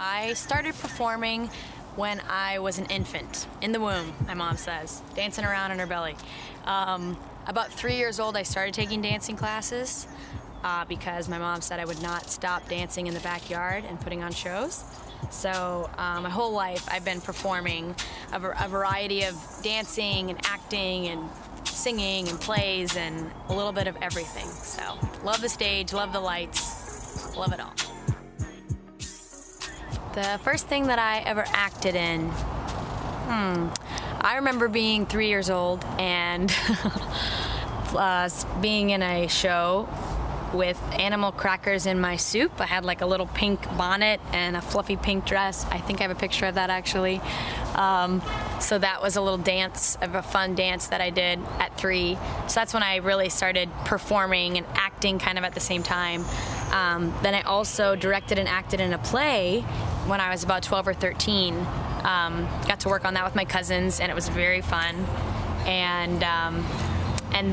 I started performing when I was an infant, in the womb, my mom says, dancing around in her belly. About 3 years old, I started taking dancing classes because my mom said I would not stop dancing in the backyard and putting on shows. So my whole life I've been performing a variety of dancing and acting and singing and plays and a little bit of everything. So love the stage, love the lights, love it all. The first thing that I ever acted in, I remember being 3 years old and being in a show with animal crackers in my soup. I had like a little pink bonnet and a fluffy pink dress. I think I have a picture of that actually. So that was a little dance, of a fun dance that I did at 3. So that's when I really started performing and acting kind of at the same time. Then I also directed and acted in a play when I was about 12 or 13. Got to work on that with my cousins and it was very fun. And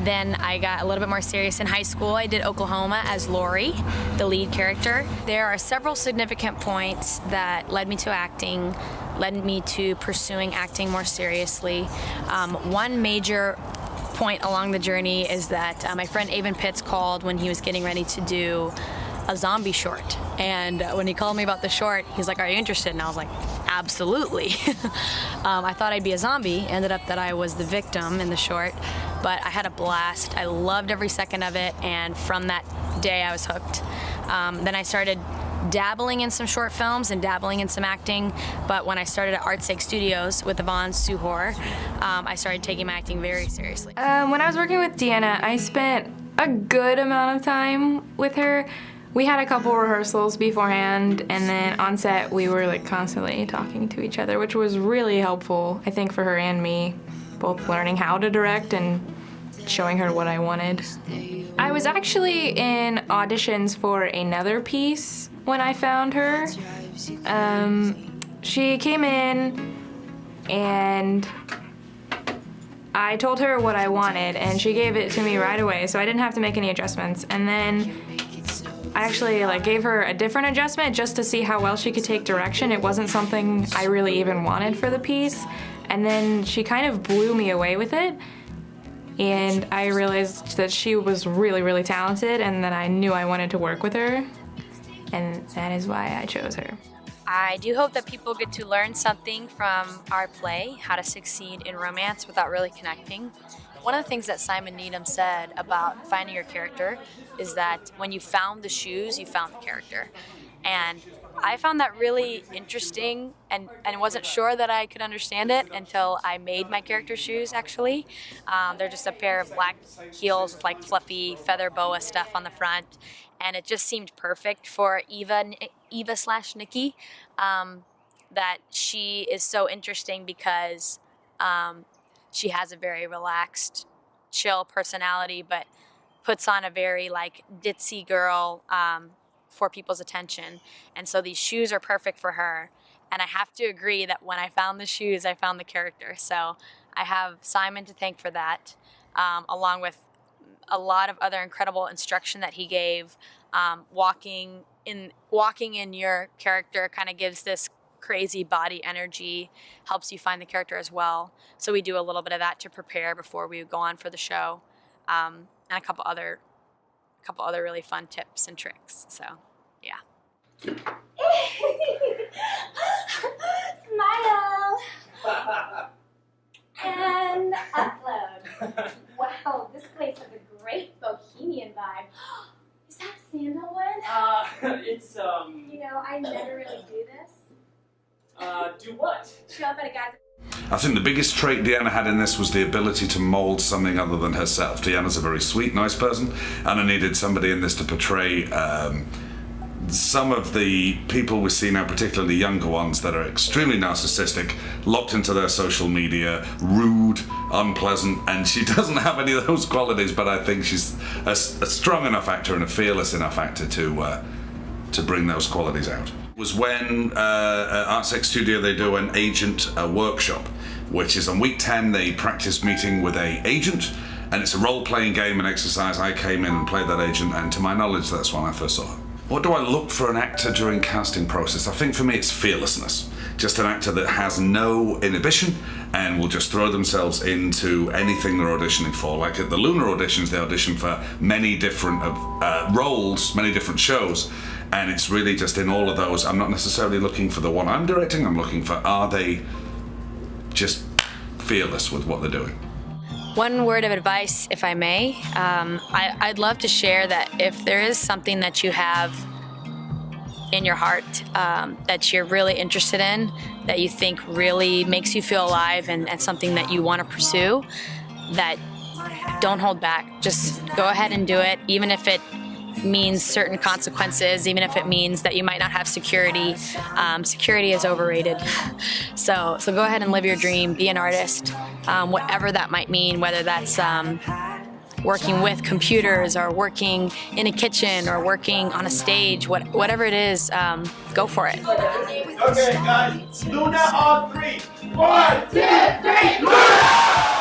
then I got a little bit more serious in high school. I did Oklahoma as Lori, the lead character. There are several significant points that led me to acting, led me to pursuing acting more seriously. One major point along the journey is that my friend Avon Pitts called when he was getting ready to do a zombie short. And when he called me about the short, he's like, "Are you interested?" And I was like, "Absolutely." I thought I'd be a zombie. Ended up that I was the victim in the short, but I had a blast. I loved every second of it, and from that day I was hooked. Then I started dabbling in some short films and dabbling in some acting, but when I started at Artsake Studios with Yvonne Suhor, I started taking my acting very seriously. When I was working with Deanna, I spent a good amount of time with her. We had a couple rehearsals beforehand, and then on set we were like constantly talking to each other, which was really helpful, I think, for her and me, both learning how to direct and showing her what I wanted. I was actually in auditions for another piece when I found her. She came in and I told her what I wanted and she gave it to me right away, so I didn't have to make any adjustments. And then I actually gave her a different adjustment just to see how well she could take direction. It wasn't something I really even wanted for the piece. And then she kind of blew me away with it. And I realized that she was really, really talented and that I knew I wanted to work with her. And that is why I chose her. I do hope that people get to learn something from our play, how to succeed in romance without really connecting. One of the things that Simon Needham said about finding your character is that when you found the shoes, you found the character. And I found that really interesting and wasn't sure that I could understand it until I made my character's shoes, actually. They're just a pair of black heels with like fluffy feather boa stuff on the front. And it just seemed perfect for Eva/Nikki. That she is so interesting because she has a very relaxed, chill personality, but puts on a very like ditzy girl for people's attention. And so these shoes are perfect for her. And I have to agree that when I found the shoes, I found the character. So I have Simon to thank for that, along with a lot of other incredible instruction that he gave. Walking in your character kind of gives this crazy body energy, helps you find the character as well. So we do a little bit of that to prepare before we go on for the show, and a couple other really fun tips and tricks. So, yeah. Smile and upload. Wow, this place has a great bohemian vibe. Is that sandalwood? It's You know, I never really do this. Do what? Show up at a guy's. I think the biggest trait Deanna had in this was the ability to mold something other than herself. Deanna's a very sweet, nice person, and I needed somebody in this to portray some of the people we see now, particularly younger ones, that are extremely narcissistic, locked into their social media, rude, unpleasant, and she doesn't have any of those qualities, but I think she's a strong enough actor and a fearless enough actor to bring those qualities out. Was when at Artsake Studio they do an agent workshop, which is on week 10 they practice meeting with a agent, and it's a role-playing game and exercise. I came in and played that agent, and to my knowledge that's when I first saw her. What do I look for an actor during casting process? I think for me it's fearlessness. Just an actor that has no inhibition and will just throw themselves into anything they're auditioning for. Like at the Lunar auditions, they audition for many different roles, many different shows. And it's really just in all of those, I'm not necessarily looking for the one I'm directing, I'm looking for, are they just fearless with what they're doing? One word of advice, if I may, I'd love to share that if there is something that you have in your heart that you're really interested in, that you think really makes you feel alive and something that you want to pursue, that don't hold back. Just go ahead and do it, even if it means certain consequences, even if it means that you might not have security. Security is overrated. So go ahead and live your dream, be an artist, whatever that might mean, whether that's working with computers or working in a kitchen or working on a stage, whatever it is, go for it. Okay, guys, Luna on 3. 1, 2, 3, Luna!